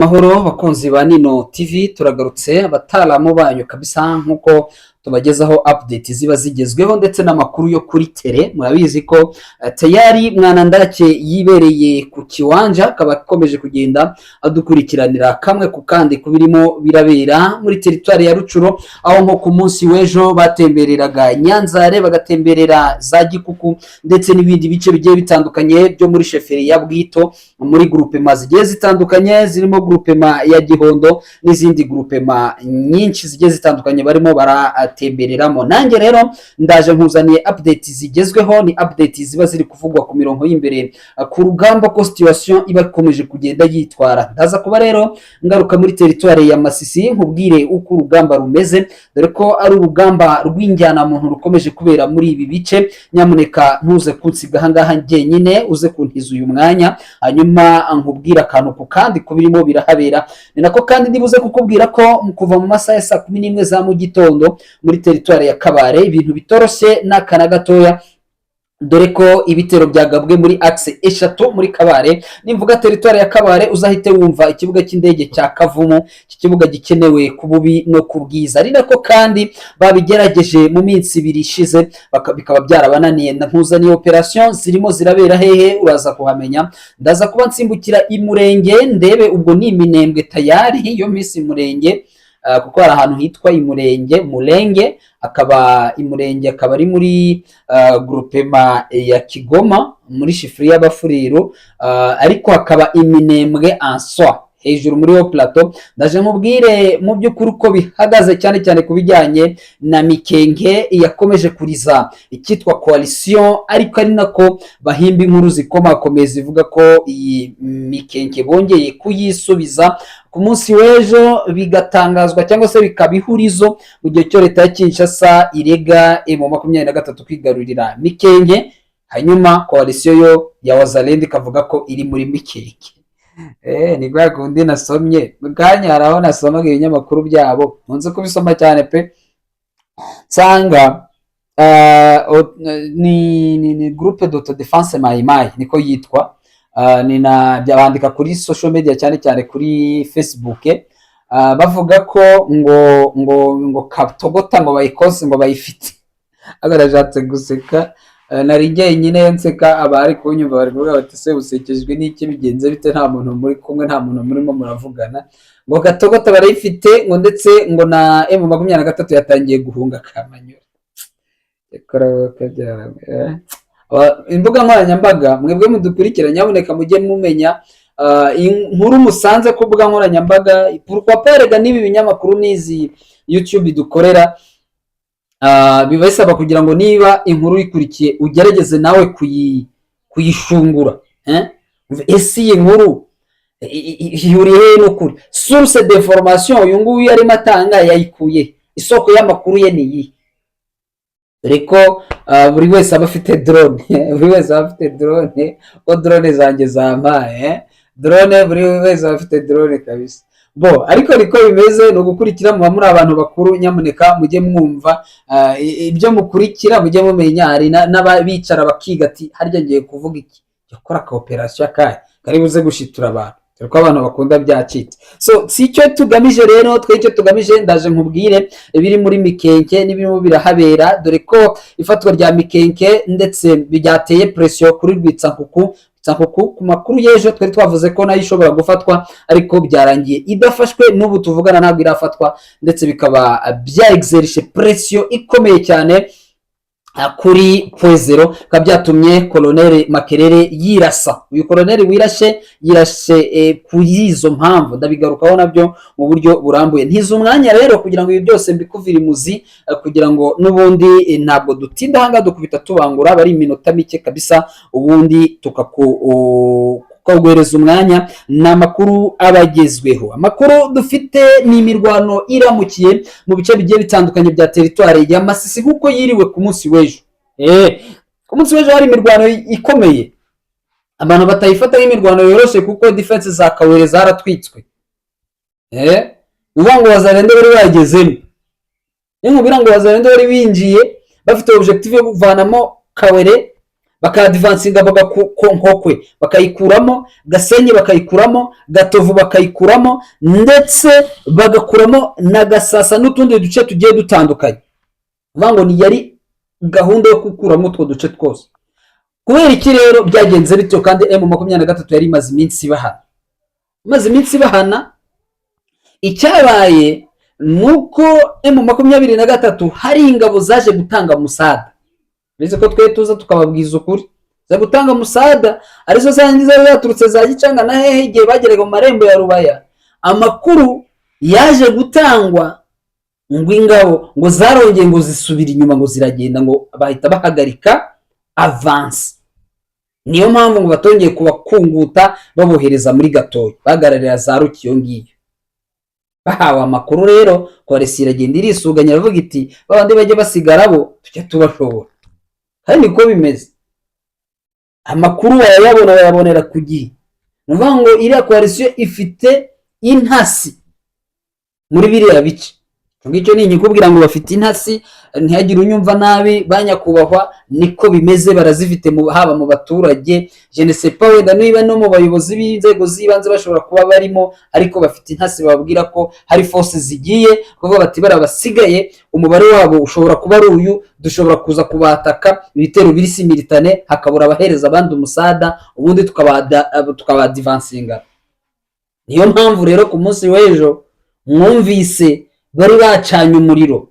Mahoro bakunzi ba Nino TV, turagarutse abataramu banyu kabisa, nkuko tubagezaho update ziba zigezweho ndetse n'amakuru yo kuri tele. Murabizi ko tayari Mwana Ndake yibereye ku kiwanja, akaba akomeje kugenda adukurikiranira kamwe ku kandi kubirimo birabera muri teritwari ya Rucuro, aho nko ku munsi w'ejo batembereraga Nyanzare, bagatemberera za Gikuku ndetse n'ibindi bice bigiye bitandukanye byo muri sheferi ya Bwito, muri groupement zigiye zitandukanye zirimo groupement ya Gihondo n'izindi groupement nyinshi zigiye zitandukanye barimo baratembereramo. Nanjye rero ndaje nkuzaniye update zigezweho, ni update ziba ziri kuvugwa ku mirongo y'imbere ku rugamba, ko situation iba ikomeje kugenda yitwara. Ndaza kuba rero ngaruka muri territoire ya Masisi nkubwire uko urugamba rumeze, dore ko ari urugamba rw'injyana muntu rukomeje kubera muri ibi bice. Nyamuneka ntuze kunsiga ahangaha njyenyine, uze kuntiza uyu mwanya, hanyuma nkubwira akantu ku kandi kubirimo birahabera. Ni nako kandi ndibuze kukubwira ko kuva mu masaha ya 11 za mu gitondo muri territoire ya Kabare ibintu bitoroshye n'akana gatoya, dore ko ibitero byagabwe muri axe eshatu muri Kabare. Nimvuga territoire ya Kabare uzahite wumva ikibuga cy'indege cya Kavumu, iki kibuga gikenewe ku bubi no kubwiza. Ari nako kandi babigerageje mu minsi ibiri ishize bikaba byarabananiye. Nkuzaniye operation zirimo zirabera hehe, uraza kuhamenya. Ndaza kuba nsimbukira imurenge ndebe ubwo ni Minembwe tayari iyo minsi Murenge, kuko hari ahantu hitwa imurenge Murenge, akaba imurenge akaba ari muri groupement ya Kigoma muri shifri y'Abafuriro, ariko akaba Iminembwe en soi hejuru muri yo plateau. Ndaje nkubwire mu by'ukuri uko bihagaze, cyane cyane kubijyanye na Mikenke yakomeje kuriza ikitwa coalition, ariko ari nako bahimba inkuru zikomakomeza ivuga ko iyi Mikenke bongeye kuyisubiza ku munsi w'ejo, bigatangazwa cyangwa se bikabihurizo mu gihe cyo leta ya Kinshasa irega M23 kwigarurira Mikenke, hanyuma coalition yo ya Wazalendo ikavuga ko iri muri Mikenke. Ni kwa kundi nasomye bwanyaraho, nasomaga ibinyamakuru byabo, nkunze kubisoma cyane pe, nsanga ni groupe d'autodefense Maimai niko yitwa, ni na byabandika kuri social media cyane cyane kuri Facebook, bavuga ko ngo Katogota ngo bayikoze ngo bayifite. Agarajatse guseka, nari jyenyine nseka, abari kunyumva bari kuvuga bati se usekejwe n'iki, bigenze bite, nta muntu muri kumwe, nta muntu murimo muravugana, ngo Katogota barayifite ngo ndetse ngo na M23 yatangiye guhunga Kamanyura. Imbuga nkoranyambaga mwebwe mudukurikira, nyaboneka mujye mumenya inkuru musanze ku mbuga nkoranyambaga, pourquoi pas rega n'ibi binyamakuru n'izi YouTube dukorera, bibasaba kugira ngo niba inkuru ikurikiye ugerageze nawe kuyishungura. Ese iyi nkuru ihuriye n'ukuri, source d'information uyu nguyu yarimo atanga yayikuye, isoko y'amakuru ye ni iyi. Reko buri wese aba afite drone, buri wese aba afite drone, ko drone zanjye zampaye drone, buri wese aba afite drone kabisa. Bo ariko niko bimeze, no gukurikira mu muri abantu bakuru, nyamuneka mujye mwumva ibyo mukurikira, mujye mumenya. Hari n'ababicara bakiga ati harya ngiye kuvuga iki, yakora cooperation kari buze gushitura abantu, ko abantu bakunda byacitse. So si cyo tugamije rero, twe cyo tugamije ndaje nkubwire ibiri muri Mikenke n'ibirimo birahabera, dore ko ifatwa rya Mikenke ndetse byateye pression kuri Rwitsankuku. Ku makuru y'ejo twari twavuze ko nayo ishobora gufatwa, ariko byarangiye idafashwe, n'ubu tuvugana ntabwo irafatwa, ndetse bikaba byaexerce pression ikomeye cyane kuri Kwezero, kabyatumye Colonel Makerere yirasa. Uyu Colonel yirashe kuri izo mpamvu ndabigarukaho nabyo mu buryo burambuye. Ntiza umwanya rero kugira ngo ibi byose mbikuvira imuzi, kugira ngo n'ubundi ntabwo dutinda hanga dukubita tubangura, bari iminota mike kabisa, ubundi tukakugwereza umwanya n'amakuru abagezweho. Amakuru dufite ni imirwano iramukiye mu bice bigiye bitandukanye bya territoire ya Masisi kuko yiriwe ku munsi w'ejo. Ku munsi w'ejo hari imirwano ikomeye, abantu batayifata nk'imirwano yoroshe kuko defense za Kawere zaratwitswe. Uvuga ngo Wazalendo bari bagezemo, nkubwira ngo Wazalendo bari binjiye bafite objective yo kuvanamo Kawere bakadivansinga Nkokwe bakayikuramo, Gasenyi bakayikuramo, Gatovu bakayikuramo, ndetse bagakuramo na Gasasa n'utundi duce tugiye dutandukanye. Ngo ni yari gahunda yo gukuramo utwo duce twose. Kubera iki rero byagenze bityo kandi M23 yari imaze iminsi bahana, icyabaye nuko M23 hari ingabo zaje gutanga musada. Bize ko twe tuza tukababwiza ukuri, za gutanga musada arizo zangiza zaturutse za Gicanga na hehe igihe bagerega mu marembo ya Rubaya. Amakuru yaje gutangwa ngo ingabo ngo zarongeye ngo zisubira inyuma, ngo ziragenda, ngo bahita bahagarika avance. Niyo mpamvu ngo batongeye kubakunguta babohereza muri Gatoyi, bagararira za Rukiyo ngiyo. Bahawe amakuru rero Polisi iragenda irisuganya iravuga iti babandi bajye basigara bo tujya tubashobora. Kandi niko bimeze, amakuru wayabonera ku gihe. Nuvuga ngo iriya coalition ifite intasi muri biriya bice. Ngicyo ni nyikubwira ngo bafite intasi, ntihagire unyumva nabi, banyakubahwa niko bimeze, barazifite haba mu baturage. Je ne sais pas wenda niba no mu bayobozi b'inzego z'ibanze bashobora kuba barimo, ariko bafite intasi bababwira ko hari force zigiye kuvuga bati barabasigaye, umubare wabo ushobora kuba ari uyu, dushobora kuza kubataka, ibitero biri similitane, hakabura abahereza abandi umusada, ubundi tukabadivansinga. Niyo mpamvu rero ku munsi w'ejo mwumvise bari bacanye umuriro,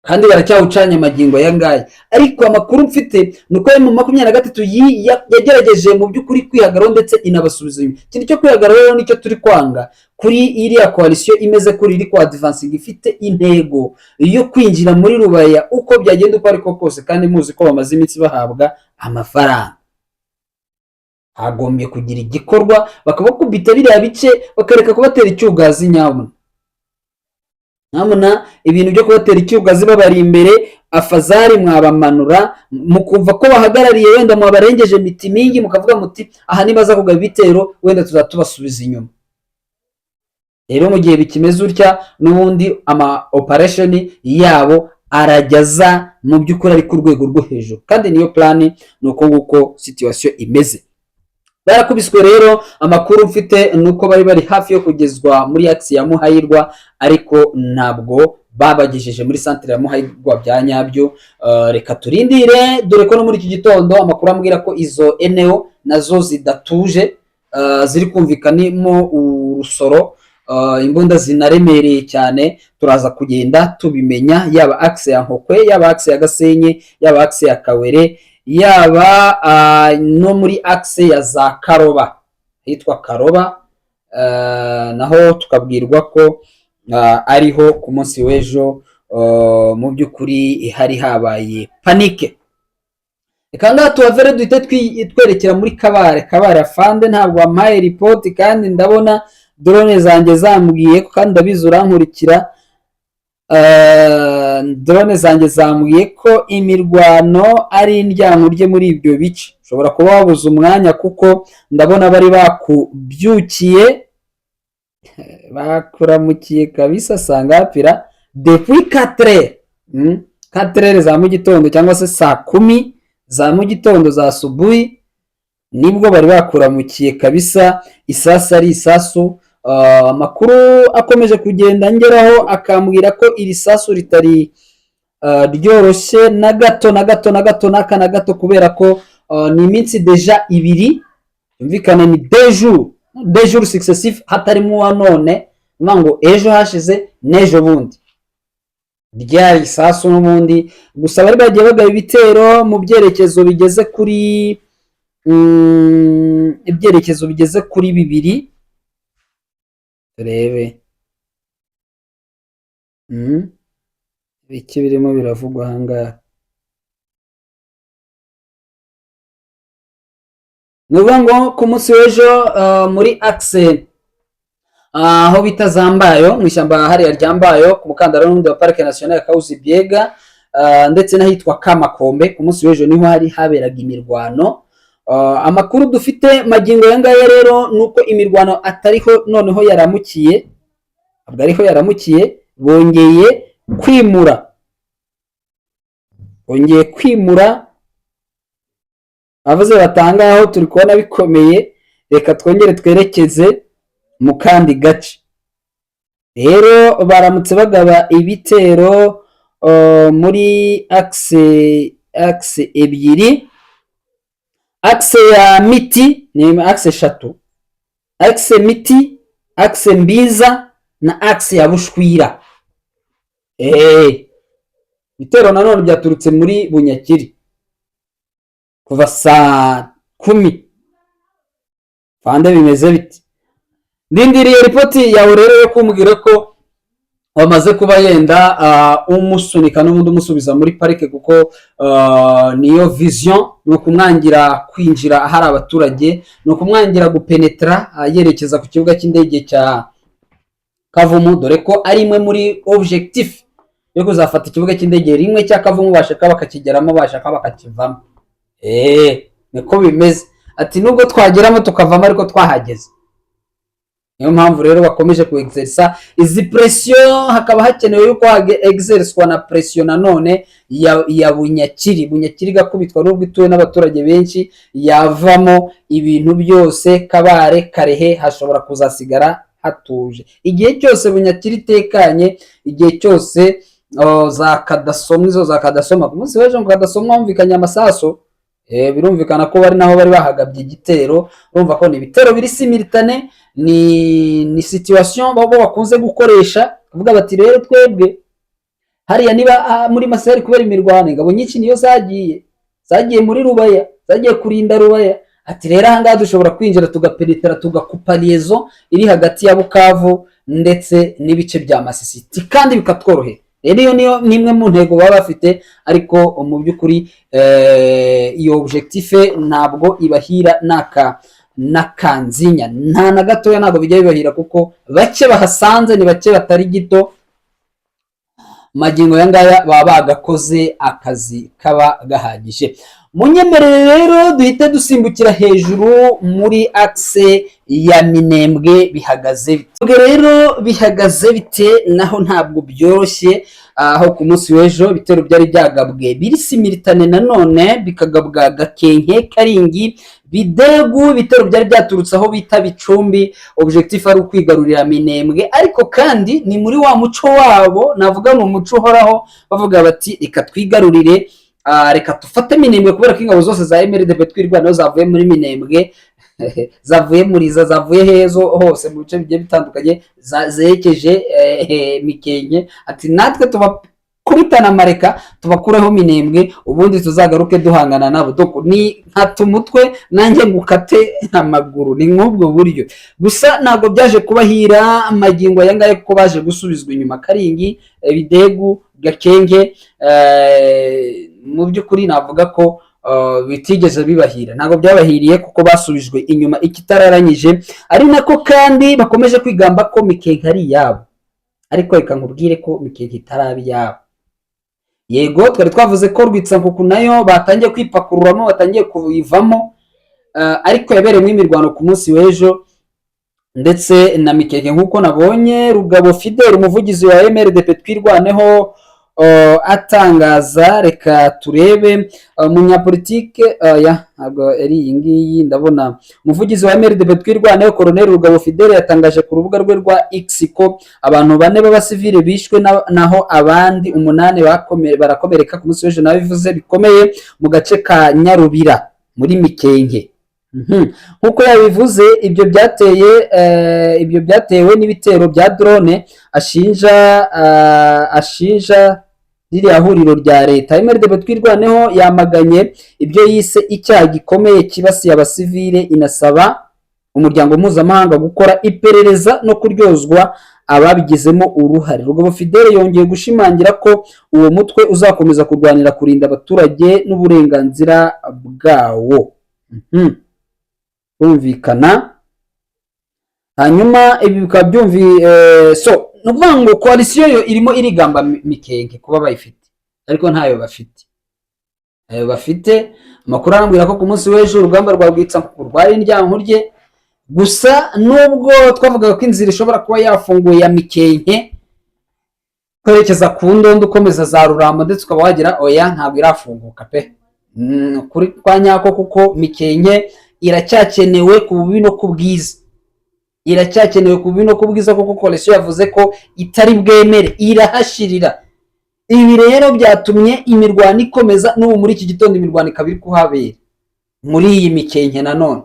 kandi baracyawucanye amagingo ya ngaya. Ariko amakuru mfite nuko M23 yagerageje mu by'ukuri kwihagararaho ndetse inabasubiza inyuma. Ikintu cyo kwihagararaho nicyo turi kwanga kuri iriya coalition imeze kuri iri kwa advancing, ifite intego yo kwinjira muri Rubaya uko byagenda uko ariko kose, kandi muzi ko bamaze iminsi bahabwa amafaranga. Hagombye kugira igikorwa bakabakubita biriya bice, bakareka kubatera icyugazi. Namuna ibintu byo kubatera icyugazi babari imbere, afazari mwabamanura mukumva ko bahagarariye, wenda mwabarengeje mitimingi, mukavuga muti aha nibaza kugaba ibitero wenda tuzatubasubiza inyuma. Rero mu gihe bikimeze utya, n'ubundi ama operation yabo arajyaza mu by'ukuri ari ku rwego rwo hejuru, kandi niyo plan nuko nguko situation imeze. Barakubiswe rero, amakuru mfite nuko bari hafi yo kugezwa muri axe ya Muhayirwa, ariko ntabwo babagejeje muri centre ya Muhayirwa bya nyabyo. Reka turindire, dore ko no muri iki gitondo amakuru ambwira ko izo eneo nazo zidatuje, ziri kumvikanimo urusoro, imbunda zinaremereye cyane. Turaza kugenda tubimenya, yaba axe ya Nkokwe, yaba axe ya Gasenyi, yaba axe ya Kawere, yaba no muri axe ya za Karoba, hitwa Karoba, naho tukabwirwa ko ariho ku munsi w'ejo mu by'ukuri hari habaye panike. Reka ngaha tuhavere duhite twerekera muri Kabare afande, ntabwo wampaye report, kandi ndabona drone zanjye zambwiye ko, kandi ndabizi urankurikira, drone zanjye zambwiye ko imirwano ari indyango rye muri ibyo bice. Ushobora kuba wabuze umwanya kuko ndabona bari bakubyukiye, bakuramukiye kabisa sangapira depuis 4 za mu gitondo, cyangwa se saa 10 za mu gitondo za subuhi, nibwo bari bakuramukiye kabisa. Isasa ari isasu. Amakuru akomeje kugenda ngeraho akambwira ko iri sasu ritari ryoroshye na gato n'aka na gato, kubera ko ni iminsi deja ibiri, yumvikana ni 2 jours successifs, hatarimo wa none, ngo ejo hashize n'ejo bundi ryari sasu n'ubundi. Gusa bari bagiye bagaba ibitero mu byerekezo bigeze kuri bibiri. Turebe iki birimo biravugwa ahangaha. Nuvuga ngo ku munsi w'ejo muri axe aho bita Zambayo, mu ishyamba hariya ryambayo ku mukandara n'undi wa Parike Nationale ya Kauzi Biega, ndetse n'ahitwa Kamakombe, ku munsi w'ejo niho hari haberaga imirwano. Amakuru dufite magingo yangaya rero nuko imirwano atariho noneho yaramukiye, ntabwo ariho yaramukiye, bongeye kwimura avuze batangaho turi kubona bikomeye, reka twongere twerekeze mu kandi gace. Rero baramutse bagaba ibitero muri axe ebyiri, axe ya Miti ni axe eshatu, axe Miti, axe Mbiza na axe ya Bushwira. Ibitero nanone byaturutse muri Bunyakiri kuva saa 10. Fande bimeze biti? Ndindiriye ripoti yawe rero yo kumbwira ko wamaze kuba yenda umusunika n'ubundi umusubiza muri parike, kuko niyo vision no kumwangira kwinjira ahari abaturage, no kumwangira gupenetra yerekeza ku kibuga cy'indege cya Kavumu, dore ko ari imwe muri objectif yo kuzafata ikibuga cy'indege rimwe cya Kavumu, bashaka bakakigeramo, bashaka bakakivamo. Niko bimeze, ati nubwo twageramo tukavamo ariko twahageze. Niyo mpamvu rero bakomeje ku exercise izi pression, hakaba hakenewe yuko exerciswa na pression nanone ya Bunyakiri gakubitwa n'ubwo ituwe n'abaturage benshi, yavamo ibintu byose Kabare Karehe hashobora kuzasigara hatuje. Igihe cyose Bunyakiri tekanye, igihe cyose za Kadasomwa, izo za Kadasoma ku munsi w'ejo ngo Kadasomwa humvikanye amasaso, birumvikana ko bari naho bari bahagabye igitero. Urumva ko ni ibitero biri simultane, ni situation babo bakunze gukoresha, kuvuga bati rero twebwe hariya niba muri Masari kubera imirwano, ingabo nyinshi niyo zagiye muri Rubaya, zagiye kurinda Rubaya, ati rero ahangaha dushobora kwinjira tugapenetra tugakupa liaison iri hagati ya Bukavu ndetse n'ibice bya Masisi, kandi bikatworohera. Rero niyo nimwe mu ntego baba bafite, ariko mu by'ukuri iyo objectif ntabwo ibahira nakanzinya, nta na gatoya ntabwo bijya bibahira, kuko bake bahasanze ni bake batari gito. Magingo yangaya baba bagakoze akazi kaba gahagije. Munyemerere rero duhite dusimbukira hejuru muri axe ya Minembwe. Bihagaze bite rero? Bihagaze bite naho ntabwo byoroshye, aho ku munsi w'ejo bitero byari byagabwe biri simultane, nanone bikagabwa Gakenke, Karingi, Bidegu. Bitero byari byaturutse aho bita Bicumbi, objectif ari ukwigarurira Minembwe, ariko kandi ni muri wa muco wabo, navuga ni umuco uhoraho, bavuga bati reka twigarurire, reka tufate Minembwe, kubera ko ingabo zose za MRDP twirwanaho zavuye muri Minembwe, zavuye muri zavuye hezo hose mu bice bigiye bitandukanye, zerekeje Mikenke. Ati natwe tubakubitana amareka tubakureho Minembwe, ubundi tuzagaruke duhangana nabo. Doko ni nkata umutwe nanjye ngukate amaguru, ni nk'ubwo buryo. Gusa ntabwo byaje kubahira magingo yangaye, kuko baje gusubizwa inyuma Karingi, Bidegu, Gakenke. Mu by'ukuri navuga ko bitigeze bibahira, ntabwo byabahiriye kuko basubijwe inyuma ikitararanyije, ari nako kandi bakomeje kwigamba ko Mikenke ari yabo. Ariko reka nkubwire ko Mikenke itarabi yabo. Yego twari twavuze ko Rwitsankuku nayo batangiye kwipakururamo, batangiye kuyivamo, ariko yabereyemo imirwano ku munsi w'ejo ndetse na Mikenke. Nk'uko nabonye Rugabo Fidel, umuvugizi wa MRDP twirwaneho, atangaza, reka turebe umunyapolitike ntabwo ari iyi ngiyi, ndabona umuvugizi wa MRDP twirwaneho Colonel Rugabo Fidel yatangaje ku rubuga rwe rwa X ko abantu 4 b'abasivile bishwe, naho abandi 8 barakomereka ku munsi w'ejo, nabivuze bikomeye mu gace ka Nyarubira muri Mikenke. Nkuko yabivuze, ibyo byatewe n'ibitero bya drone ashinja ririya huriro rya leta. MRDP twirwaneho yamaganye ibyo yise icyaha gikomeye kibasiye abasivile, inasaba umuryango mpuzamahanga gukora iperereza no kuryozwa ababigizemo uruhare. Rugabo Fidel yongeye gushimangira ko uwo mutwe uzakomeza kurwanira kurinda abaturage n'uburenganzira bwawo. Bumvikana. Hanyuma ibi bikaba nukuvuga ngo coalition yo irimo irigamba Mikenke kuba bayifite, ariko ntayo bafite. Amakuru arambwira ko ku munsi w'ejo urugamba rwa Rwitsankuku rwari indyankurye. Gusa nubwo twavugaga ko inzira ishobora kuba yafunguye ya Mikenke kwerekeza ku Ndondo ukomeza za Ruramba ndetse ukaba wagira oya, ntabwo irafunguka pe, kuri kwa nyako, kuko Mikenke iracyakenewe ku bubi no ku bwiza, iracyakenewe ku bubi no ku bwiza, kuko coalition yavuze ko itari bwemere, irahashirira. Ibi rero byatumye imirwano ikomeza, n'ubu muri iki gitondo imirwano ikaba iri kuhabera muri iyi Mikenke. Nanone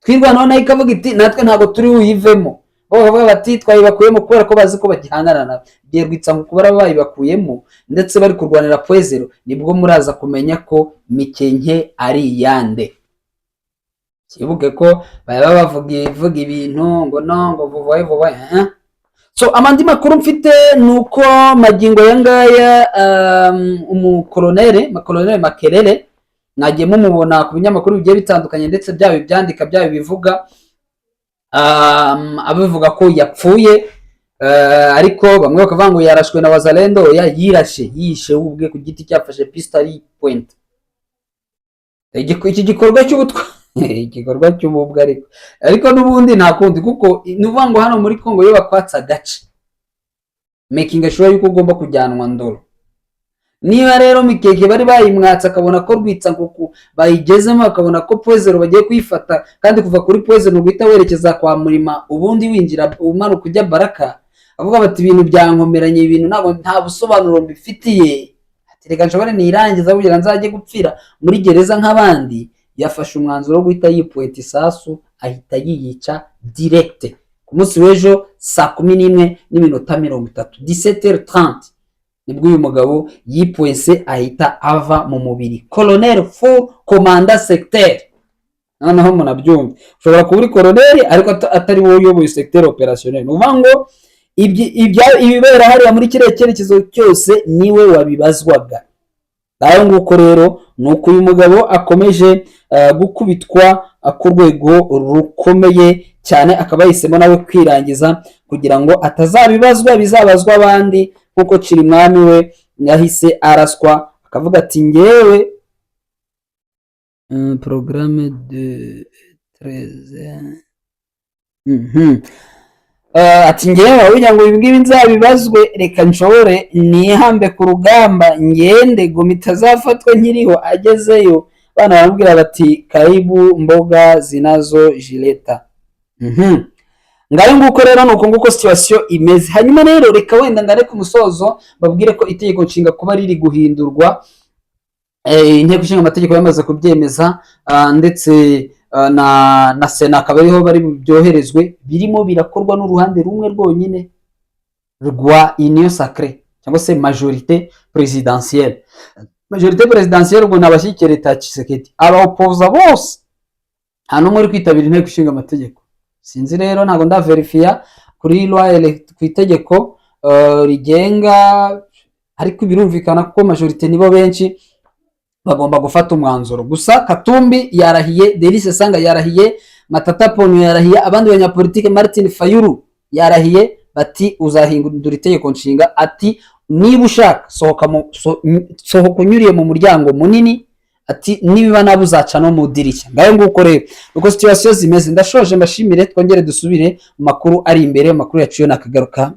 twirwanaho nayo ikavuga iti natwe ntabwo turi buyivemo, bavuga bati twayibakuyemo kubera ko bazi ko bagihangana na Rwitsa ngo kuba bayibakuyemo ndetse bari kurwanira poezero, nibwo muraza kumenya ko Mikenke ari iyande. Kibuke ko baba bavuga ibintu ngo no ngo vuba. So amandi makuru mfite nuko magingo yangaya umukolonere Makerere nagiye mumubona ku binyamakuru bigiye bitandukanye, ndetse byaba ibyandika byaba bivuga abivuga ko yapfuye, ariko bamwe bakavuga ngo yarashwe na Wazalendo. Yishe ubwe ku giti cyafashe pistol point. Iki gikorwa cy'ubutwa igikorwa cy'ububwa, ariko n'ubundi nta kundi, kuko nuvuga ngo hano muri Kongo yo bakwatsa gace making sure yuko ugomba kujyanwa ndoro. Niba rero Mikenke bari bayimwatsa akabona ko Rwitsa kuko bayigezemo, akabona ko poezero bagiye kuyifata, kandi kuva kuri poezero guhita werekeza kwa Murima ubundi winjira umanuka ujya Baraka, avuga bati ibintu byankomeranye, ibintu nta busobanuro mbifitiye, ati reka nshobore nirangiza kugira nzajye gupfira muri gereza nk'abandi. Yafashe umwanzuro wo guhita yipoeta isasu, ahita yiyica direct ku munsi w'ejo saa 11:30 17h30 nibwo uyu mugabo yipoese ahita ava mu mubiri. Colonel full commandant secteur. Noneho munabyumva, ushobora kuba uri colonel ariko atari wowe uyoboye secteur opérationnel, uvuga ngo ibibera hariya muri kiriya cyerekezo cyose niwe wabibazwaga. Aho nguko rero nuko uyu mugabo akomeje gukubitwa ku rwego rukomeye cyane, akaba yahisemo nawe kwirangiza kugira ngo atazabibazwa, bizabazwa abandi, nkuko Cirimwami we yahise araswa akavuga ati ngewe programme de 13 ati ngewe ugira ngo ibingibi nzabibazwe, reka nshobore nihambe ku rugamba ngende ngo mitazafatwe nkiriho. Agezeyo bana baramubwira bati karibu mboga zinazo jileta. Ngayo nguko rero nuko nguko situation imeze. Hanyuma rero reka wenda ngare ku musozo babwire ko itegeko nshinga kuba riri guhindurwa, inteko ishinga amategeko yamaze kubyemeza, ndetse na Sena akaba ariho bari byoherezwe, birimo birakorwa n'uruhande rumwe rwonyine rwa Union Sacrée cyangwa se majorité présidentielle. Majorité présidentielle ubwo nabashyikira leta Tshisekedi, abaopoza bose nta n'umwe uri kwitabira inteko ishinga amategeko. Sinzi rero ntago ndaverifia kuri loi ku itegeko rigenga, ariko birumvikana ko majorité nibo benshi bagomba gufata umwanzuro. Gusa Katumbi yarahiye, Delice Sanga yarahiye, Matata Ponyo yarahiye, abandi banyapolitike Martin Fayulu yarahiye bati uzahindura itegeko nshinga, ati niba ushaka sohoka unyuriye mu muryango munini, ati niba nabo uzaca no mu dirishya. Ngayo nguko rero uko situation zimeze. Ndashoje, mbashimire, twongere dusubire mu makuru ari imbere. Makuru yacu yo nakagaruka.